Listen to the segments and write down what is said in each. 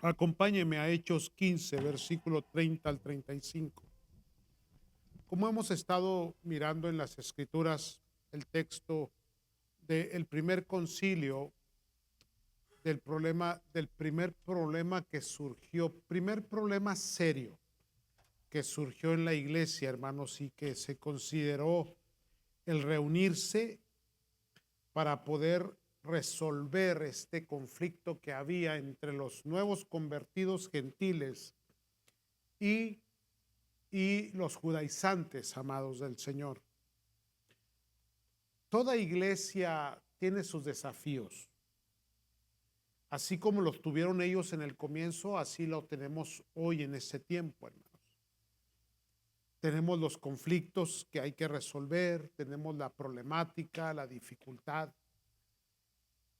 Acompáñeme a Hechos 15, versículo 30 al 35. Como hemos estado mirando en las Escrituras el texto del primer concilio, del primer problema que surgió, primer problema serio que surgió en la iglesia, hermanos, y que se consideró el reunirse para poder resolver este conflicto que había entre los nuevos convertidos gentiles y los judaizantes, amados del Señor. Toda iglesia tiene sus desafíos. Así como los tuvieron ellos en el comienzo, así lo tenemos hoy en este tiempo, hermanos. Tenemos los conflictos que hay que resolver, tenemos la problemática, la dificultad.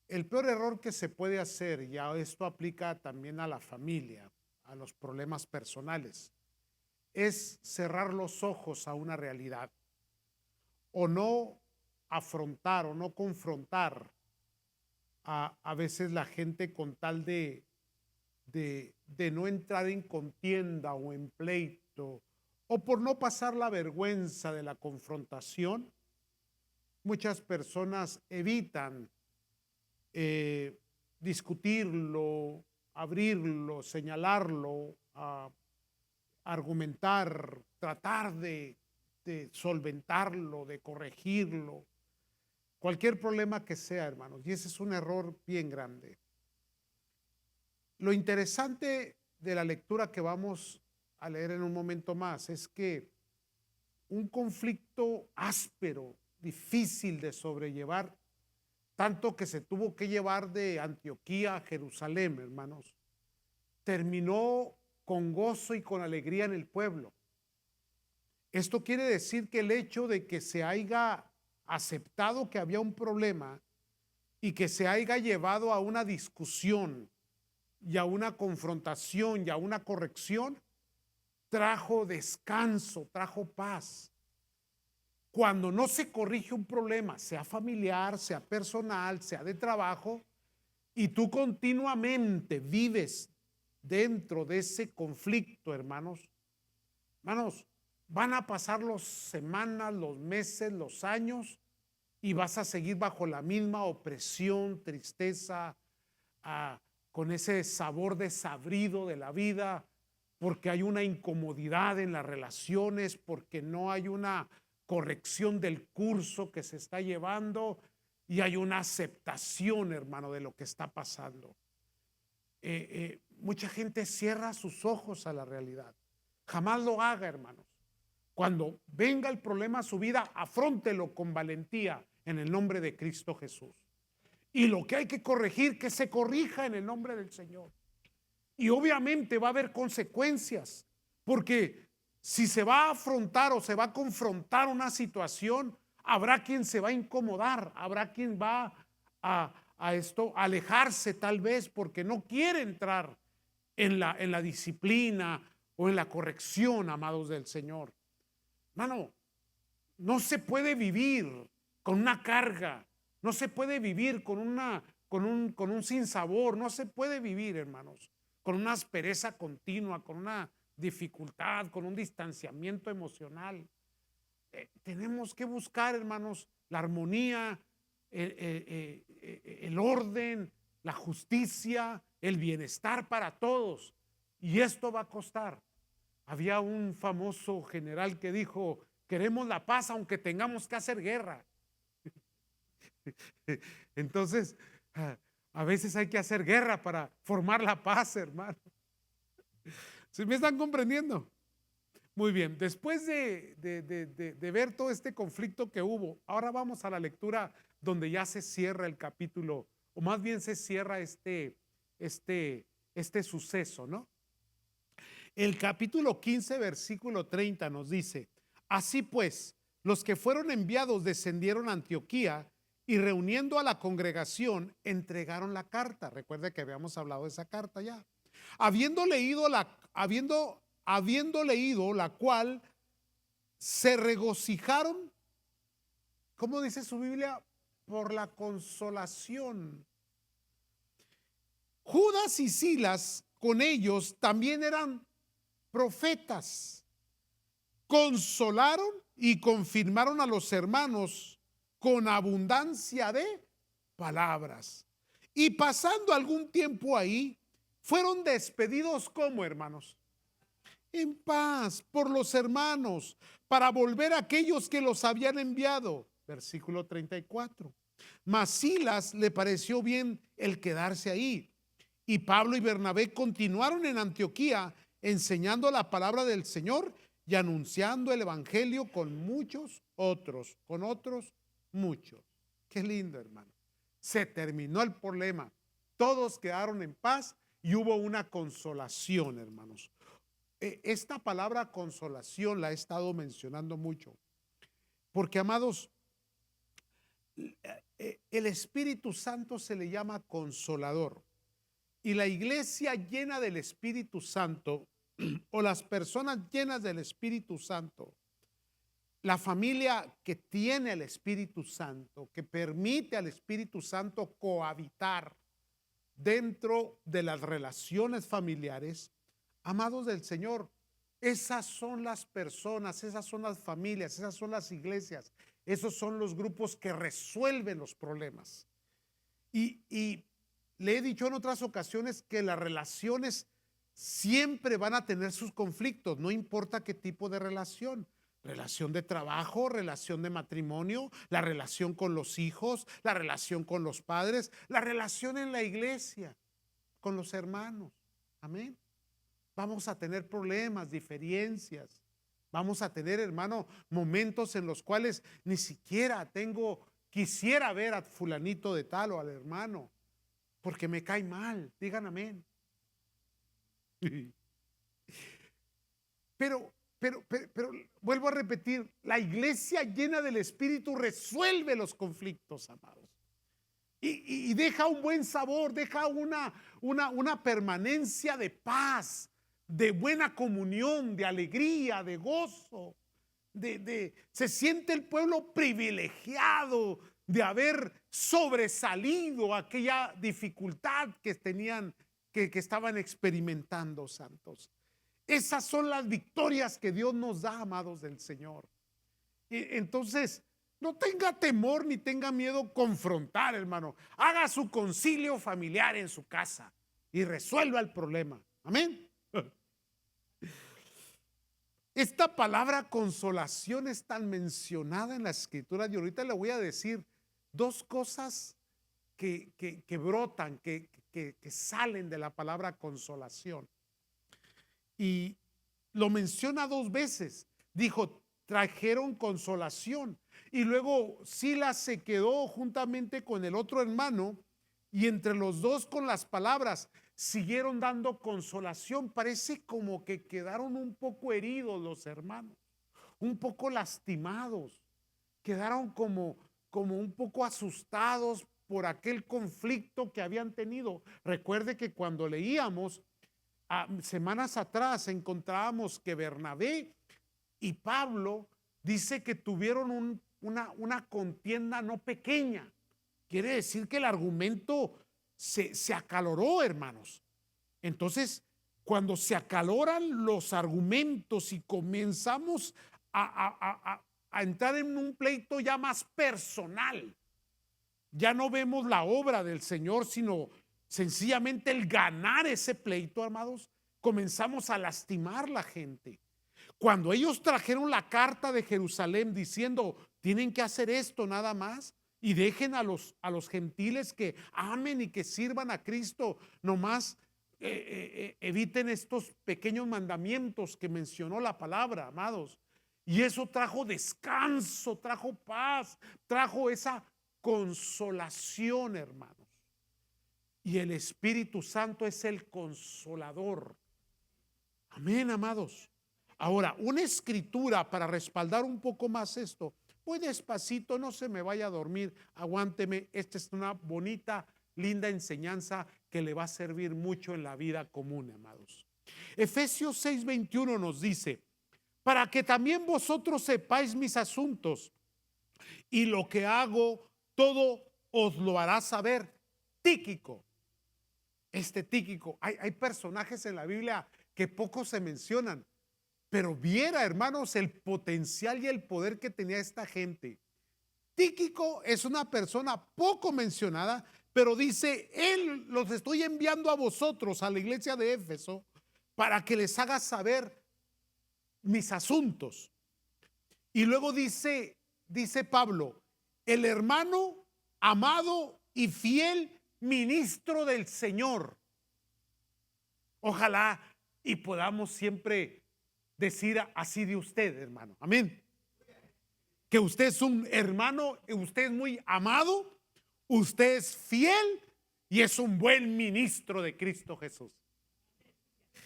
El peor error que se puede hacer, y esto aplica también a la familia, a los problemas personales, es cerrar los ojos a una realidad o no afrontar o no confrontar a veces la gente con tal de no entrar en contienda o en pleito o por no pasar la vergüenza de la confrontación. Muchas personas evitan discutirlo, abrirlo, señalarlo, argumentar, tratar de solventarlo, de corregirlo, cualquier problema que sea, hermanos. Y ese es un error bien grande. Lo interesante de la lectura que vamos a leer en un momento más es que un conflicto áspero, difícil de sobrellevar, tanto que se tuvo que llevar de Antioquía a Jerusalén, hermanos, terminó con gozo y con alegría en el pueblo. Esto quiere decir que el hecho de que se haya aceptado que había un problema y que se haya llevado a una discusión y a una confrontación y a una corrección, trajo descanso, trajo paz. Cuando no se corrige un problema, sea familiar, sea personal, sea de trabajo, y tú continuamente vives dentro de ese conflicto, hermanos, van a pasar las semanas, los meses, los años, y vas a seguir bajo la misma opresión, tristeza, con ese sabor desabrido de la vida, porque hay una incomodidad en las relaciones, porque no hay una corrección del curso que se está llevando y hay una aceptación, hermano, de lo que está pasando. Mucha gente cierra sus ojos a la realidad. Jamás lo haga, hermanos. Cuando venga el problema a su vida, afróntelo con valentía en el nombre de Cristo Jesús. Y lo que hay que corregir, que se corrija en el nombre del Señor. Y obviamente va a haber consecuencias, porque si se va a afrontar o se va a confrontar una situación, habrá quien se va a incomodar, habrá quien va a alejarse tal vez porque no quiere entrar en la disciplina o en la corrección, amados del Señor. Mano, no se puede vivir con una carga, no se puede vivir con un sinsabor, no se puede vivir, hermanos, con una aspereza continua, con una dificultad, con un distanciamiento emocional. Tenemos que buscar, hermanos, la armonía, el orden, la justicia, el bienestar para todos. Y esto va a costar. Había un famoso general que dijo: queremos la paz aunque tengamos que hacer guerra. Entonces, a veces hay que hacer guerra para formar la paz, hermano. ¿Sí me están comprendiendo? Muy bien, después de ver todo este conflicto que hubo, ahora vamos a la lectura donde ya se cierra el capítulo, o más bien se cierra este suceso, ¿no? El capítulo 15, versículo 30 nos dice: así pues, los que fueron enviados descendieron a Antioquía y reuniendo a la congregación entregaron la carta. Recuerde que habíamos hablado de esa carta ya. Habiendo leído la cual se regocijaron, ¿cómo dice su Biblia? Por la consolación. Judas y Silas, con ellos también eran profetas. Consolaron y confirmaron a los hermanos con abundancia de palabras. Y pasando algún tiempo ahí, fueron despedidos como hermanos, en paz por los hermanos, para volver a aquellos que los habían enviado. Versículo 34. Mas Silas le pareció bien el quedarse ahí. Y Pablo y Bernabé continuaron en Antioquía enseñando la palabra del Señor y anunciando el evangelio con muchos otros, con otros muchos. Qué lindo, hermano. Se terminó el problema. Todos quedaron en paz y hubo una consolación, hermanos. Esta palabra consolación la he estado mencionando mucho, porque, amados, el Espíritu Santo se le llama consolador. Y la iglesia llena del Espíritu Santo, o las personas llenas del Espíritu Santo, la familia que tiene el Espíritu Santo, que permite al Espíritu Santo cohabitar dentro de las relaciones familiares, amados del Señor, esas son las personas, esas son las familias, esas son las iglesias, esos son los grupos que resuelven los problemas. Y le he dicho en otras ocasiones que las relaciones siempre van a tener sus conflictos, no importa qué tipo de relación. Relación de trabajo, relación de matrimonio, la relación con los hijos, la relación con los padres, la relación en la iglesia, con los hermanos. Amén. Vamos a tener problemas, diferencias. Vamos a tener, hermano, momentos en los cuales ni siquiera quisiera ver a fulanito de tal o al hermano, porque me cae mal. Digan amén. Pero vuelvo a repetir, la iglesia llena del Espíritu resuelve los conflictos, amados. Y deja un buen sabor, deja una permanencia de paz, de buena comunión, de alegría, de gozo. Se siente el pueblo privilegiado de haber sobresalido aquella dificultad que tenían, que estaban experimentando, santos. Esas son las victorias que Dios nos da, amados del Señor. Entonces, no tenga temor ni tenga miedo confrontar, hermano. Haga su concilio familiar en su casa y resuelva el problema. Amén. Esta palabra consolación es tan mencionada en la Escritura, y ahorita le voy a decir dos cosas que brotan, que salen de la palabra consolación. Y lo menciona dos veces. Dijo, trajeron consolación. Y luego Silas se quedó juntamente con el otro hermano, y entre los dos, con las palabras, siguieron dando consolación. Parece como que quedaron un poco heridos los hermanos, un poco lastimados, quedaron como un poco asustados por aquel conflicto que habían tenido. Recuerde que cuando leíamos semanas atrás, encontrábamos que Bernabé y Pablo dice que tuvieron una contienda no pequeña. Quiere decir que el argumento se acaloró, hermanos. Entonces, cuando se acaloran los argumentos y comenzamos a entrar en un pleito ya más personal, ya no vemos la obra del Señor, sino sencillamente el ganar ese pleito, amados, comenzamos a lastimar la gente. Cuando ellos trajeron la carta de Jerusalén diciendo, tienen que hacer esto nada más, y dejen a los gentiles que amen y que sirvan a Cristo, nomás eviten estos pequeños mandamientos que mencionó la palabra, amados. Y eso trajo descanso, trajo paz, trajo esa consolación, hermanos. Y el Espíritu Santo es el consolador. Amén, amados. Ahora, una escritura para respaldar un poco más esto. Voy despacito, no se me vaya a dormir, aguánteme. Esta es una bonita, linda enseñanza que le va a servir mucho en la vida común, amados. Efesios 6:21 nos dice, para que también vosotros sepáis mis asuntos, y lo que hago, todo os lo hará saber Tíquico. este Tíquico. Hay personajes en la Biblia que poco se mencionan, pero viera, hermanos, el potencial y el poder que tenía esta gente. Tíquico es una persona poco mencionada, pero dice, él los estoy enviando a vosotros, a la iglesia de Éfeso, para que les haga saber mis asuntos. Y luego dice Pablo, el hermano amado y fiel ministro del Señor. Ojalá y podamos siempre decir así de usted, hermano. Amén. Que usted es un hermano, usted es muy amado, usted es fiel y es un buen ministro de Cristo Jesús.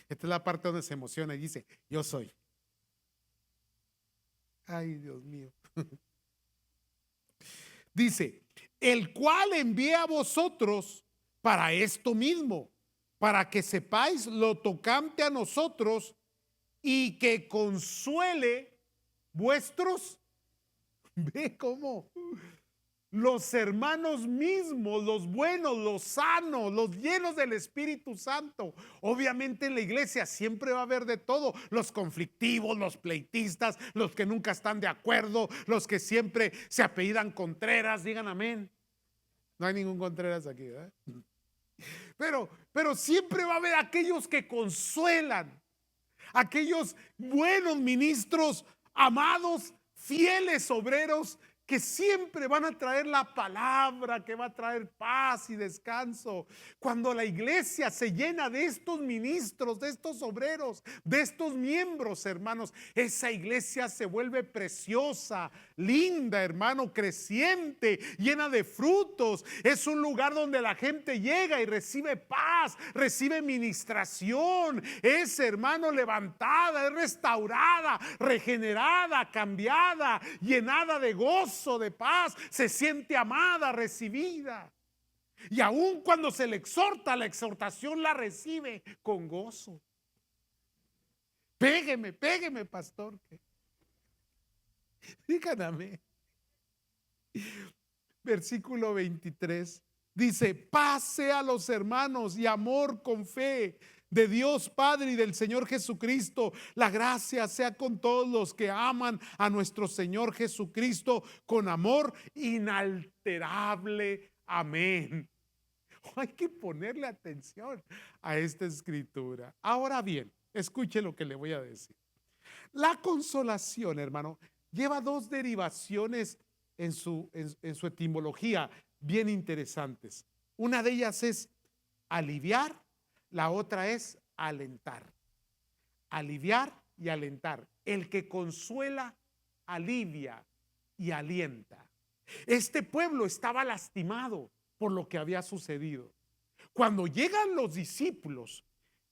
Esta es la parte donde se emociona y dice, yo soy. Ay, Dios mío. Dice, el cual envía a vosotros para esto mismo, para que sepáis lo tocante a nosotros y que consuele vuestros. Ve cómo los hermanos mismos, los buenos, los sanos, los llenos del Espíritu Santo. Obviamente en la iglesia siempre va a haber de todo, los conflictivos, los pleitistas, los que nunca están de acuerdo, los que siempre se apellidan Contreras, digan amén. No hay ningún Contreras aquí, ¿verdad? Pero siempre va a haber aquellos que consuelan, aquellos buenos ministros, amados, fieles obreros, que siempre van a traer la palabra que va a traer paz y descanso. Cuando la iglesia se llena de estos ministros, de estos obreros, de estos miembros, hermanos, esa iglesia se vuelve preciosa, linda, hermano, creciente, llena de frutos. Es un lugar donde la gente llega y recibe paz, recibe ministración, es, hermano, levantada, es restaurada, regenerada, cambiada, llenada de gozo, de paz, se siente amada, recibida. Y aun cuando se le exhorta, la exhortación la recibe con gozo. Pégueme, pastor. Díganme. Versículo 23 dice: paz sea a los hermanos y amor con fe de Dios Padre y del Señor Jesucristo. La gracia sea con todos los que aman a nuestro Señor Jesucristo con amor inalterable. Amén. Hay que ponerle atención a esta escritura. Ahora bien, escuche lo que le voy a decir. La consolación, hermano, lleva dos derivaciones en su etimología bien interesantes. Una de ellas es aliviar, la otra es alentar. Aliviar y alentar. El que consuela, alivia y alienta. Este pueblo estaba lastimado por lo que había sucedido. Cuando llegan los discípulos,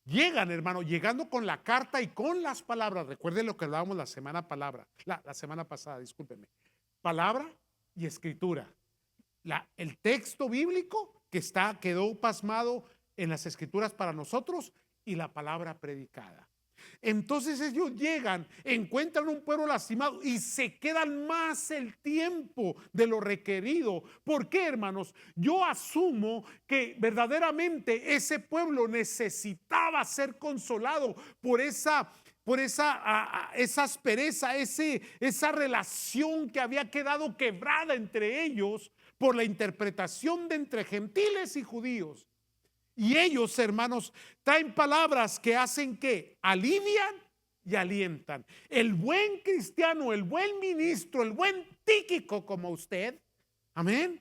llegan, hermano, llegando con la carta y con las palabras. Recuerden lo que hablábamos la semana pasada, discúlpenme. Palabra y escritura. El texto bíblico que quedó pasmado en las escrituras para nosotros y la palabra predicada. Entonces ellos llegan, encuentran un pueblo lastimado y se quedan más el tiempo de lo requerido. ¿Por qué, hermanos? Yo asumo que verdaderamente ese pueblo necesitaba ser consolado por esa aspereza, esa relación que había quedado quebrada entre ellos por la interpretación de entre gentiles y judíos. Y ellos, hermanos, traen palabras que hacen que alivian y alientan. El buen cristiano, el buen ministro, el buen Tíquico como usted, amén,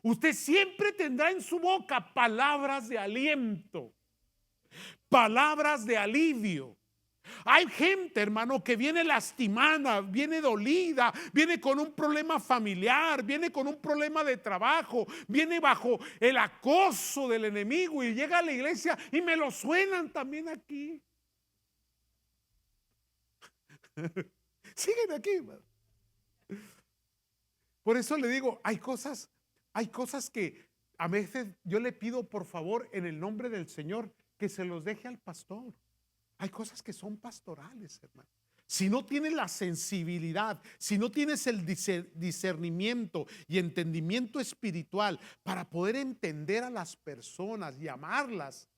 usted siempre tendrá en su boca palabras de aliento, palabras de alivio. Hay gente, hermano, que viene lastimada, viene dolida, viene con un problema familiar, viene con un problema de trabajo, viene bajo el acoso del enemigo y llega a la iglesia y me lo suenan también aquí. Siguen aquí, hermano. Por eso le digo, hay cosas que a veces yo le pido por favor en el nombre del Señor que se los deje al pastor. Hay cosas que son pastorales, hermano. si no tienes la sensibilidad, si no tienes el discernimiento y entendimiento espiritual para poder entender a las personas y amarlas,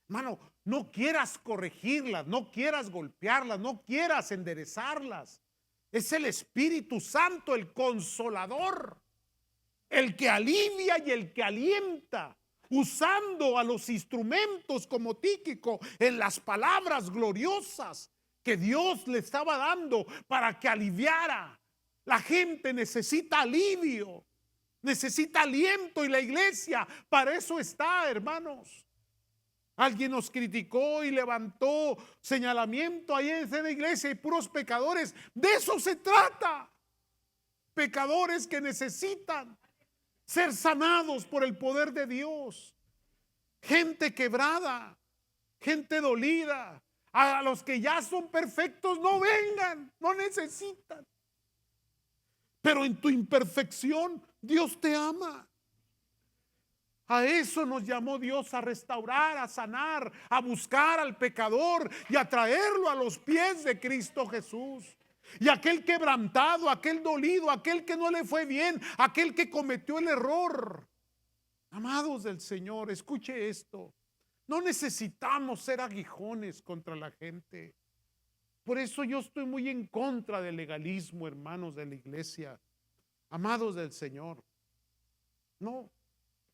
hermano, no quieras corregirlas, no quieras golpearlas, no quieras enderezarlas. Es el Espíritu Santo, el consolador, el que alivia y el que alienta, usando a los instrumentos como Tíquico en las palabras gloriosas que Dios le estaba dando para que aliviara. La gente necesita alivio, necesita aliento, y la iglesia para eso está, hermanos. Alguien nos criticó y levantó señalamiento ahí en esa iglesia y puros pecadores. De eso se trata. Pecadores que necesitan ser sanados por el poder de Dios. Gente quebrada, gente dolida. A los que ya son perfectos no vengan, no necesitan. Pero en tu imperfección Dios te ama. A eso nos llamó Dios, a restaurar, a sanar, a buscar al pecador y a traerlo a los pies de Cristo Jesús. Y aquel quebrantado, aquel dolido, aquel que no le fue bien, aquel que cometió el error. Amados del Señor, escuche esto. No necesitamos ser aguijones contra la gente. Por eso yo estoy muy en contra del legalismo, hermanos de la iglesia. Amados del Señor. No.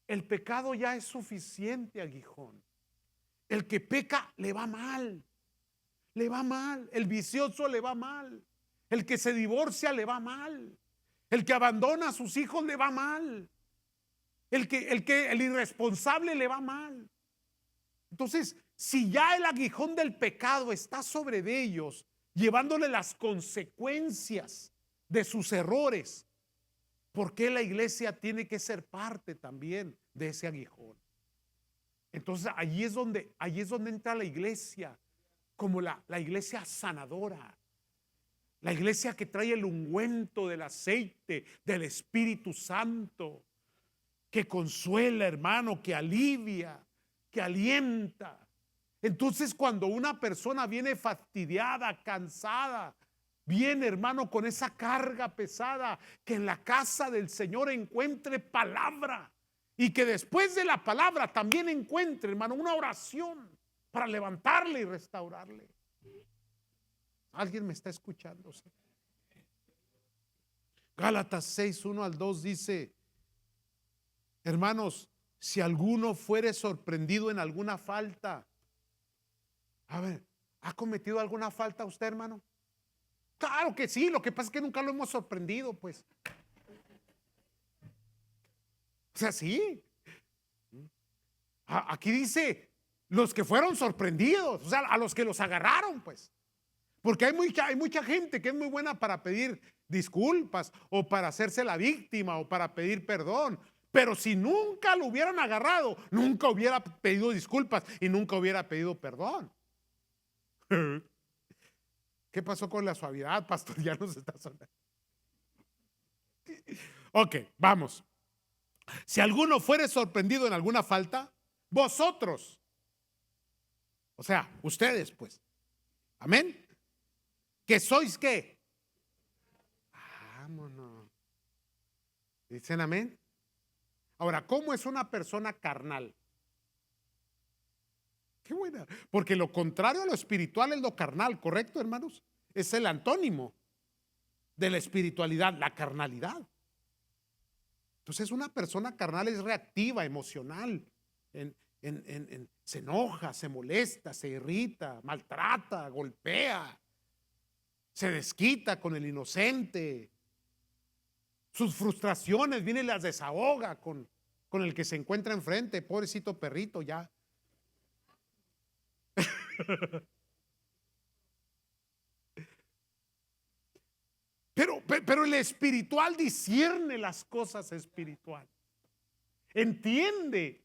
El pecado ya es suficiente aguijón. El que peca le va mal. Le va mal. El vicioso le va mal. El que se divorcia le va mal. El que abandona a sus hijos le va mal. El irresponsable le va mal. Entonces, si ya el aguijón del pecado está sobre de ellos, llevándole las consecuencias de sus errores, ¿por qué la iglesia tiene que ser parte también de ese aguijón? Entonces allí es donde entra la iglesia, como la iglesia sanadora, la iglesia que trae el ungüento del aceite del Espíritu Santo, que consuela, hermano, que alivia, que alienta. Entonces cuando una persona viene fastidiada, cansada, viene, hermano, con esa carga pesada, que en la casa del Señor encuentre palabra, y que después de la palabra también encuentre, hermano, una oración para levantarle y restaurarle. ¿Alguien me está escuchando? Gálatas 6, 1 al 2 dice: hermanos, si alguno fuere sorprendido en alguna falta. A ver, ¿ha cometido alguna falta usted, hermano? Claro que sí, lo que pasa es que nunca lo hemos sorprendido, pues. O sea, sí. Aquí dice los que fueron sorprendidos, o sea, a los que los agarraron, pues. Porque hay mucha gente que es muy buena para pedir disculpas o para hacerse la víctima o para pedir perdón. Pero si nunca lo hubieran agarrado, nunca hubiera pedido disculpas y nunca hubiera pedido perdón. ¿Qué pasó con la suavidad, pastor? Ya nos está sonando. Ok, vamos. Si alguno fuere sorprendido en alguna falta, vosotros, o sea, ustedes, pues, amén, que sois ¿qué? Vámonos. ¿Dicen amén? Ahora, ¿cómo es una persona carnal? Qué buena. Porque lo contrario a lo espiritual es lo carnal, ¿correcto, hermanos? Es el antónimo de la espiritualidad, la carnalidad. Entonces, una persona carnal es reactiva, emocional, se enoja, se molesta, se irrita, maltrata, golpea, se desquita con el inocente. Sus frustraciones viene y las desahoga con el que se encuentra enfrente. Pobrecito perrito, ya. Pero el espiritual discierne las cosas espirituales. Entiende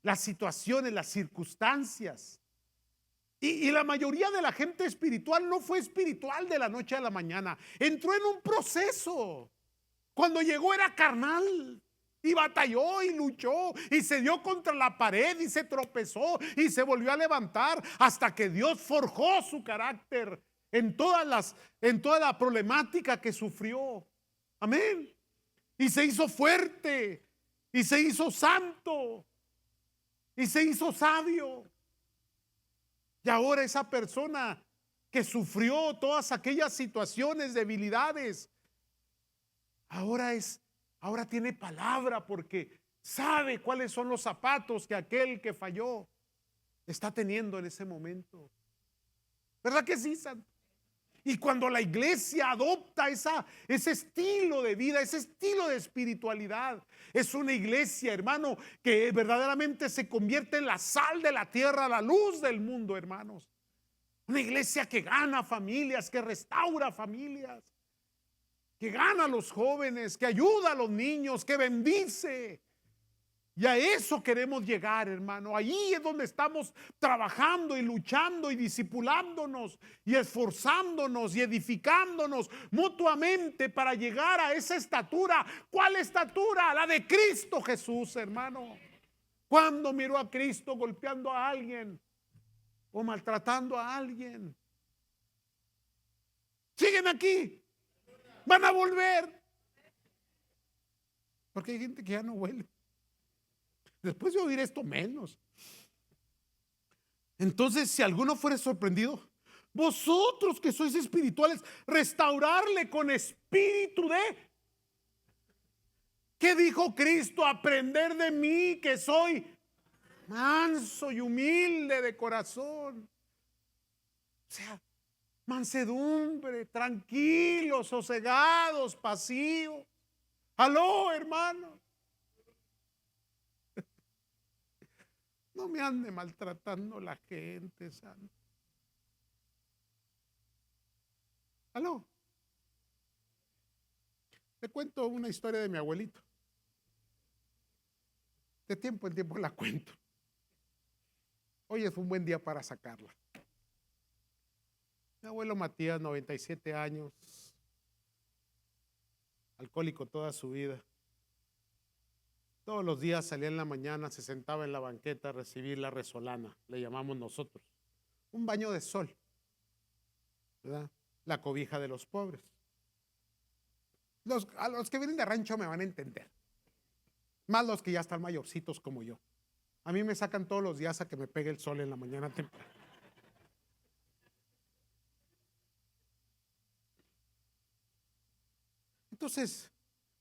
las situaciones, las circunstancias. Y la mayoría de la gente espiritual no fue espiritual de la noche a la mañana. Entró en un proceso. Cuando llegó era carnal. Y batalló y luchó y se dio contra la pared y se tropezó y se volvió a levantar hasta que Dios forjó su carácter en toda la problemática que sufrió. Amén. Y se hizo fuerte, y se hizo santo, y se hizo sabio. Y ahora esa persona que sufrió todas aquellas situaciones, debilidades, ahora tiene palabra, porque sabe cuáles son los zapatos que aquel que falló está teniendo en ese momento. ¿Verdad que sí, santo? Y cuando la iglesia adopta ese estilo de vida, ese estilo de espiritualidad, es una iglesia, hermano, que verdaderamente se convierte en la sal de la tierra, la luz del mundo, hermanos. Una iglesia que gana familias, que restaura familias, que gana a los jóvenes, que ayuda a los niños, que bendice. Y a eso queremos llegar, hermano. Ahí es donde estamos trabajando y luchando y discipulándonos y esforzándonos y edificándonos mutuamente para llegar a esa estatura. ¿Cuál estatura? La de Cristo Jesús, hermano. ¿Cuándo miró a Cristo golpeando a alguien o maltratando a alguien? Siguen aquí. Van a volver. Porque hay gente que ya no vuelve. Después de oír esto, menos. Entonces, si alguno fuere sorprendido, vosotros que sois espirituales, restaurarle con espíritu de... ¿Qué dijo Cristo? Aprender de mí, que soy manso y humilde de corazón. O sea, mansedumbre, tranquilos, sosegados, pasivos. Aló, hermano. No me ande maltratando la gente, santo. ¿Aló? Te cuento una historia de mi abuelito. De tiempo en tiempo la cuento. Hoy es un buen día para sacarla. Mi abuelo Matías, 97 años, alcohólico toda su vida. Todos los días salía en la mañana, se sentaba en la banqueta a recibir la resolana, le llamamos nosotros. Un baño de sol, ¿verdad? La cobija de los pobres. A los que vienen de rancho me van a entender. Más los que ya están mayorcitos como yo. A mí me sacan todos los días a que me pegue el sol en la mañana temprano. Entonces,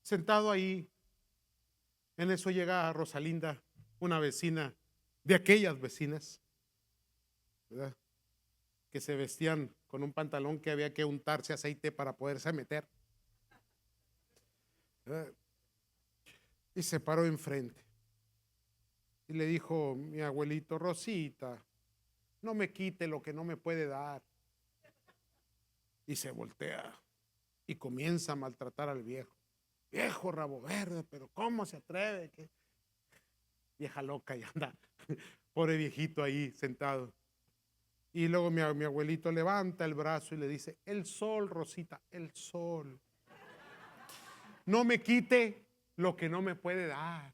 sentado ahí, en eso llega Rosalinda, una vecina de aquellas vecinas, ¿verdad?, que se vestían con un pantalón que había que untarse aceite para poderse meter, ¿verdad? Y se paró enfrente y le dijo mi abuelito: Rosita, no me quite lo que no me puede dar. Y se voltea y comienza a maltratar al viejo. Viejo rabo verde, pero ¿cómo se atreve? ¿Qué? Vieja loca, y anda, pobre viejito ahí sentado. Y luego mi abuelito levanta el brazo y le dice: el sol, Rosita, el sol. No me quite lo que no me puede dar.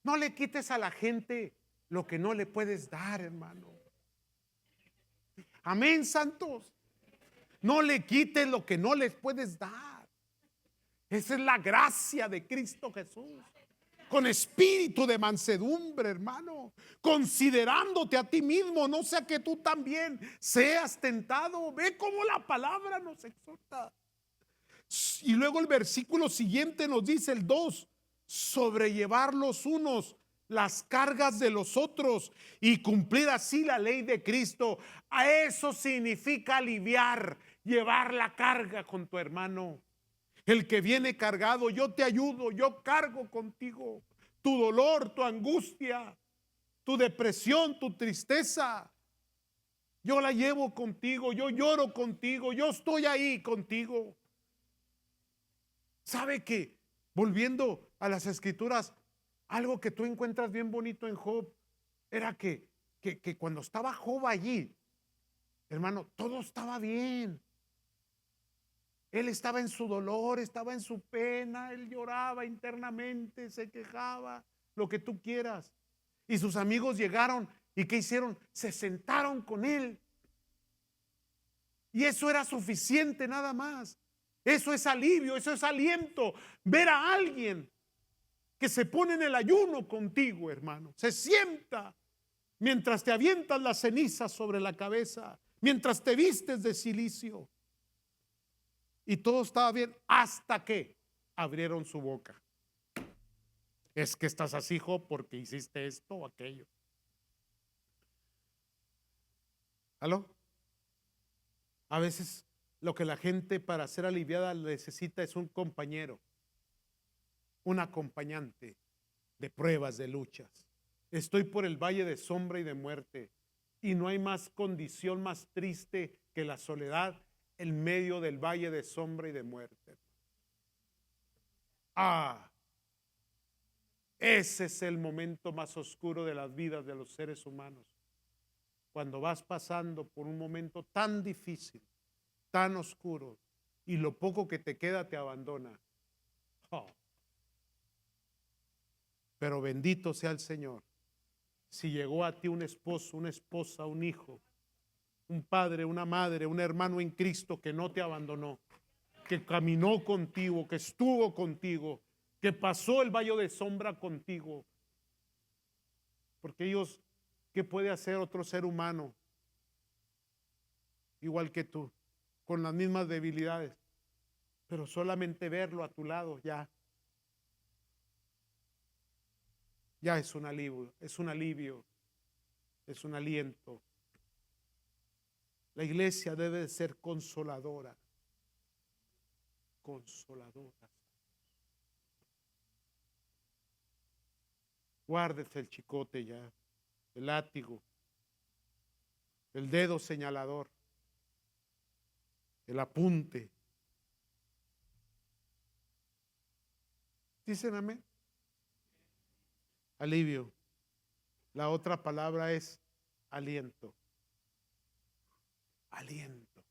No le quites a la gente lo que no le puedes dar, hermano. Amén, santos. No le quites lo que no les puedes dar. Esa es la gracia de Cristo Jesús. Con espíritu de mansedumbre, hermano, considerándote a ti mismo, no sea que tú también seas tentado. Ve cómo la palabra nos exhorta. Y luego el versículo siguiente nos dice, el 2, sobrellevar los unos las cargas de los otros y cumplir así la ley de Cristo. A eso significa aliviar, llevar la carga con tu hermano. El que viene cargado, yo te ayudo, yo cargo contigo tu dolor, tu angustia, tu depresión, tu tristeza. Yo la llevo contigo, yo lloro contigo, yo estoy ahí contigo. ¿Sabe que, volviendo a las escrituras, algo que tú encuentras bien bonito en Job era que cuando estaba Job allí, hermano, todo estaba bien? Él estaba en su dolor, estaba en su pena, él lloraba internamente, se quejaba, lo que tú quieras. Y sus amigos llegaron y ¿qué hicieron? Se sentaron con él Y eso era suficiente nada más. Eso es alivio, eso es aliento. Ver a alguien que se pone en el ayuno contigo, hermano. Se sienta mientras te avientas las cenizas sobre la cabeza, mientras te vistes de cilicio. Y todo estaba bien hasta que abrieron su boca. Es que estás así, Job, porque hiciste esto o aquello. ¿Aló? A veces lo que la gente para ser aliviada necesita es un compañero, un acompañante de pruebas, de luchas. Estoy por el valle de sombra y de muerte, y no hay más condición más triste que la soledad en medio del valle de sombra y de muerte. Ese es el momento más oscuro de las vidas de los seres humanos. Cuando vas pasando por un momento tan difícil, tan oscuro, y lo poco que te queda te abandona. Pero bendito sea el Señor. Si llegó a ti un esposo, una esposa, un hijo, un padre, una madre, un hermano en Cristo que no te abandonó, que caminó contigo, que estuvo contigo, que pasó el valle de sombra contigo. Porque ellos, ¿qué puede hacer otro ser humano igual que tú, con las mismas debilidades? Pero solamente verlo a tu lado ya es un alivio, es un alivio, es un aliento. La iglesia debe de ser consoladora, consoladora. Guárdese el chicote ya, el látigo, el dedo señalador, el apunte. ¿Dicen amén? Alivio. La otra palabra es aliento. Aliento.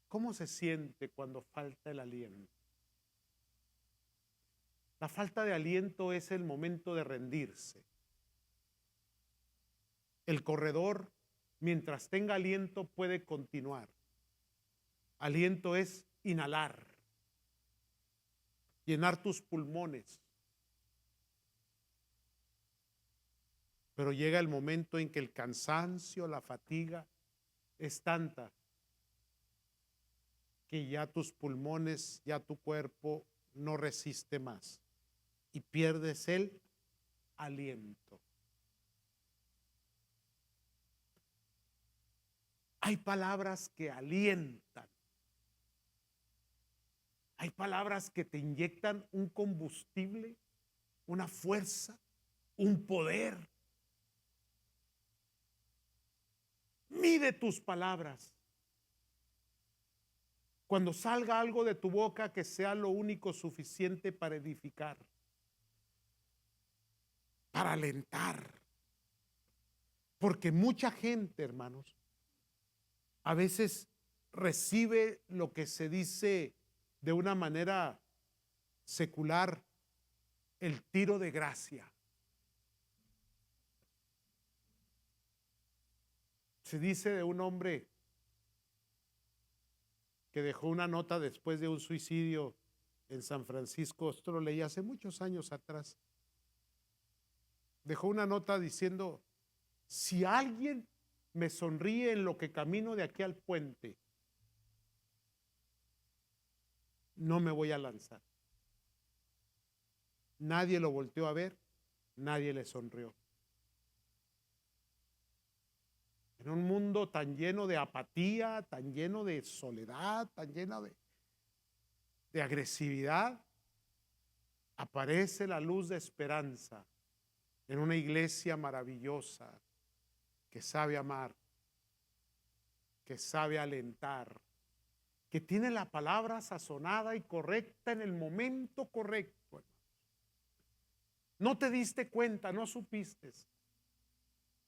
¿Cómo se siente cuando falta el aliento? La falta de aliento es el momento de rendirse. El corredor, mientras tenga aliento, puede continuar. Aliento es inhalar, llenar tus pulmones. Pero llega el momento en que el cansancio, la fatiga es tanta que ya tus pulmones, ya tu cuerpo no resiste más y pierdes el aliento. Hay palabras que alientan. Hay palabras que te inyectan un combustible, una fuerza, un poder. Mide tus palabras. Cuando salga algo de tu boca, que sea lo único suficiente para edificar, para alentar. Porque mucha gente, hermanos, a veces recibe lo que se dice de una manera secular, el tiro de gracia. Se dice de un hombre que dejó una nota después de un suicidio en San Francisco, esto lo leí hace muchos años atrás. Dejó una nota diciendo: si alguien me sonríe en lo que camino de aquí al puente, no me voy a lanzar. Nadie lo volteó a ver, nadie le sonrió. En un mundo tan lleno de apatía, tan lleno de soledad, tan lleno de agresividad, aparece la luz de esperanza en una iglesia maravillosa que sabe amar, que sabe alentar, que tiene la palabra sazonada y correcta en el momento correcto. No te diste cuenta, no supiste,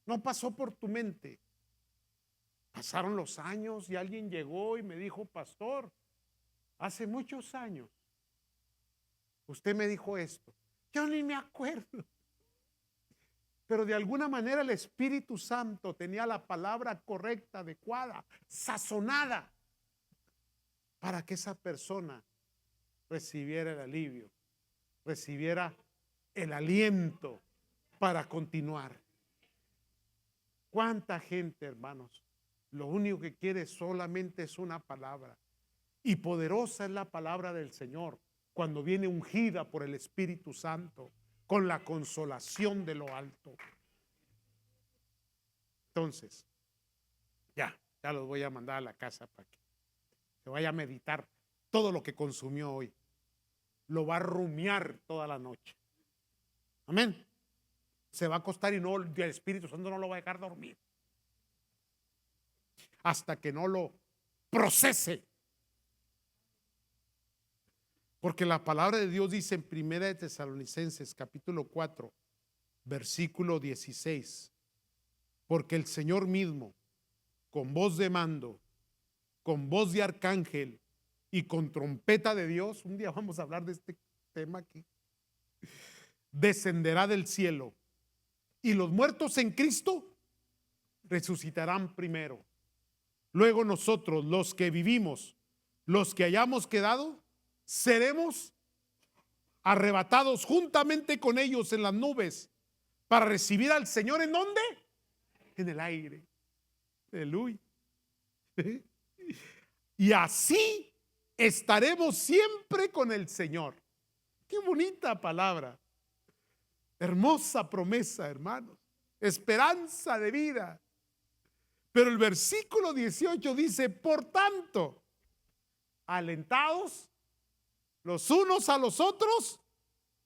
no pasó por tu mente. Pasaron los años y alguien llegó y me dijo: pastor, hace muchos años usted me dijo esto. Yo ni me acuerdo. Pero de alguna manera el Espíritu Santo tenía la palabra correcta, adecuada, sazonada, para que esa persona recibiera el alivio, recibiera el aliento para continuar. ¿Cuánta gente, hermanos? Lo único que quiere solamente es una palabra. Y poderosa es la palabra del Señor cuando viene ungida por el Espíritu Santo, con la consolación de lo alto. Entonces, ya los voy a mandar a la casa para que se vaya a meditar todo lo que consumió hoy. Lo va a rumiar toda la noche. Amén. Se va a acostar y no, el Espíritu Santo no lo va a dejar dormir hasta que no lo procese. Porque la palabra de Dios dice en 1 Tesalonicenses capítulo 4, versículo 16, porque el Señor mismo, con voz de mando, con voz de arcángel y con trompeta de Dios, un día vamos a hablar de este tema aquí, descenderá del cielo, y los muertos en Cristo resucitarán primero. Luego nosotros, los que vivimos, los que hayamos quedado, seremos arrebatados juntamente con ellos en las nubes para recibir al Señor. ¿En dónde? En el aire. Aleluya. Y así estaremos siempre con el Señor. Qué bonita palabra. Hermosa promesa, hermanos. Esperanza de vida. Pero el versículo 18 dice, por tanto, alentados los unos a los otros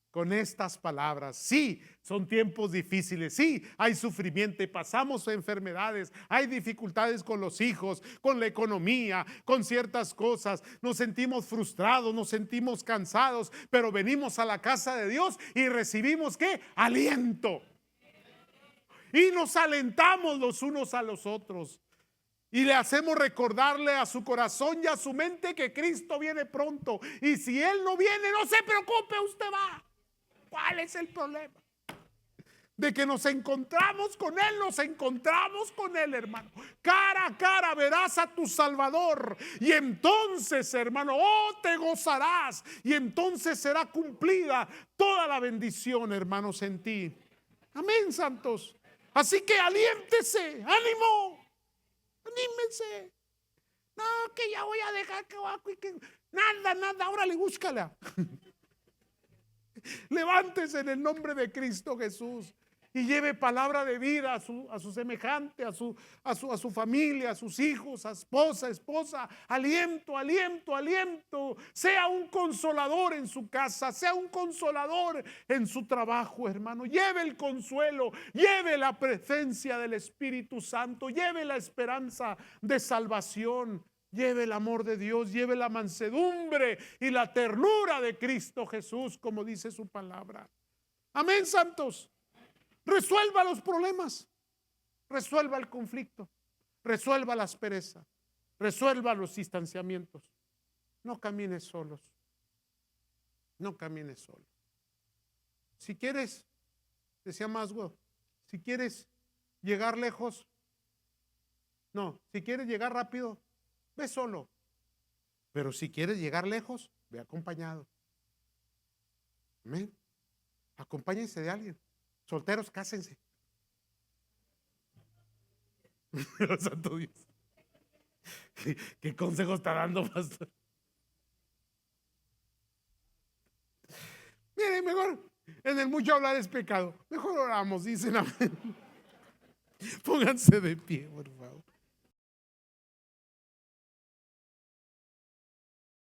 con estas palabras. Sí, son tiempos difíciles, sí, hay sufrimiento y pasamos enfermedades, hay dificultades con los hijos, con la economía, con ciertas cosas, nos sentimos frustrados, nos sentimos cansados, pero venimos a la casa de Dios y recibimos ¿qué? Aliento. Y nos alentamos los unos a los otros. Y le hacemos recordarle a su corazón y a su mente que Cristo viene pronto. Y si Él no viene, no se preocupe, usted va. ¿Cuál es el problema? De que nos encontramos con Él, nos encontramos con Él, hermano. Cara a cara verás a tu Salvador. Y entonces, hermano, te gozarás. Y entonces será cumplida toda la bendición, hermanos, en ti. Amén, santos. Así que aliéntese, ánimo. Anímense. No, que ya voy a dejar que nada, órale, búscala. Levántese en el nombre de Cristo Jesús y lleve palabra de vida a su semejante, a su familia, a sus hijos, a esposa. Aliento. Sea un consolador en su casa, sea un consolador en su trabajo, hermano. Lleve el consuelo, lleve la presencia del Espíritu Santo, lleve la esperanza de salvación, lleve el amor de Dios, lleve la mansedumbre y la ternura de Cristo Jesús, como dice su palabra. Amén, santos. Resuelva los problemas, resuelva el conflicto, resuelva la aspereza, resuelva los distanciamientos. No camines solos, no camines solo. Si quieres, decía Maswell, si quieres llegar lejos, si quieres llegar rápido, ve solo. Pero si quieres llegar lejos, ve acompañado. Amén. Acompáñense de alguien. Solteros, cásense. Santo Dios. ¿Qué consejo está dando, pastor? Miren, mejor, en el mucho hablar es pecado. Mejor oramos, dicen amén. Pónganse de pie, por favor.